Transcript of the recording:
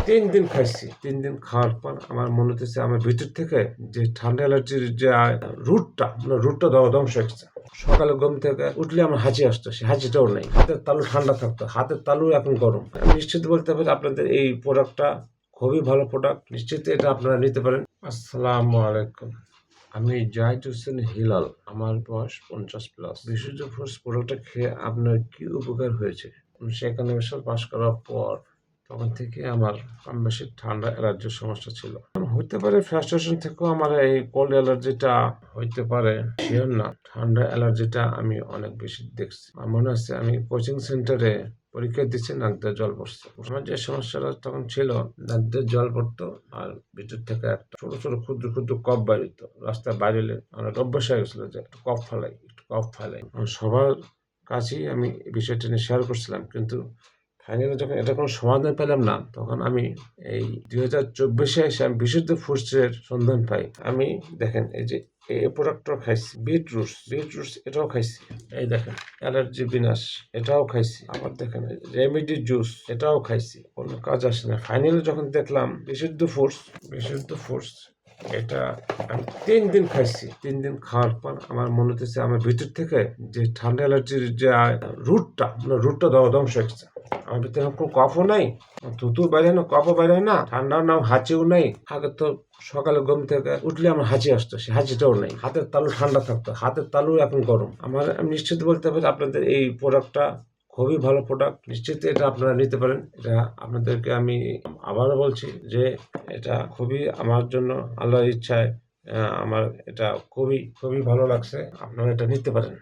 3 দিন খাইছি। 3 দিন খাওয়ার পর আমার মনে হতেছে আমার ভিতর থেকে যে ঠান্ডা অ্যালার্জির যে রুটটা ধ্বংস হয়ে গেছে। সকালে ঘুম থেকে উঠলে আমার হাঁচি আসতো, সে হাঁচিটাও নেই। হাতের তালু ঠান্ডা থাকতো, হাতের তালু এখন গরম। আমি নিশ্চিত বলতে পারি আপনাদের এই প্রোডাক্টটা খুবই ভালো প্রোডাক্ট, নিশ্চিত এটা আপনারা নিতে পারেন। আসসালামু আলাইকুম, আমি জাহিদ হোসেন হিলাল। আমার বয়স 50+। বিশুদ্ধ ফ্রুটস প্রোডাক্টটা খেয়ে আপনার কি উপকার হয়েছে? সেখানে মিশন পাস করার পর তখন থেকে আমার কম বেশি ঠান্ডা অ্যালার্জির সমস্যা ছিল। হইতে পারে ফ্রাস্ট্রেশন থেকেও আমার এই কোল্ড অ্যালার্জিটা হইতে পারে, শিওর না। ঠান্ডা অ্যালার্জিটা আমি অনেক বেশি দেখছি। আমার মনে হচ্ছে আমি কোচিং সেন্টারে পরীক্ষা দিচ্ছি, নাক দিয়ে জল পড়ছে। আমার যে সমস্যাটা তখন ছিল, নাক দিয়ে জল পড়তো আর ভিতর থেকে একটা ছোট ছোট ক্ষুদ্র ক্ষুদ্র কফ বাড়িত। রাস্তায় বাইরে অনেক অভ্যাস হয়ে গেছিল যে একটু কফ ফালাই। সবার কাছেই আমি এই বিষয়টা নিয়ে শেয়ার করছিলাম, কিন্তু ফাইনালি যখন এটা কোনো সমাধান পেলাম না, তখন আমি এই 2024-এ এসে আমি বিশুদ্ধ ফ্রুটসের সন্ধান পাই। আমি দেখেন এই যে এই প্রোডাক্টটাও খাইছি, বিটরুটস এটাও খাইছি। এই দেখেন অ্যালার্জি বিনাশ, এটাও খাইছি। আবার দেখেন রেমেডি জুস, এটাও খাইছি, কোনো কাজ আসে না। ফাইনালি যখন দেখলাম বিশুদ্ধ ফ্রুটস এটা আমি 3 দিন খাইছি। 3 দিন খাওয়ার পর আমার মনে হতেছে আমার ভিতর থেকে যে ঠান্ডা অ্যালার্জির যে রুটটা ধ্বংস হয়ে গেছে। আমার ভিতরে কোনো কফও নাই, থুতু বাইরে না, কফও বাইরে না, ঠান্ডাও না, হাঁচিও নেই। আগে তো সকালে ঘুম থেকে উঠলে আমার হাঁচি আসতো, সে হাঁচিটাও নেই। হাতের তালু ঠান্ডা থাকতো, হাতের তালু এখন গরম। আমি নিশ্চিত বলতে পারি আপনাদের এই প্রোডাক্টটা খুবই ভালো প্রোডাক্ট, নিশ্চিত এটা আপনারা নিতে পারেন। এটা আপনাদেরকে আমি আবারও বলছি যে এটা খুবই আমার জন্য আল্লাহর ইচ্ছায় আমার এটা খুবই খুবই ভালো লাগছে। আপনারা এটা নিতে পারেন।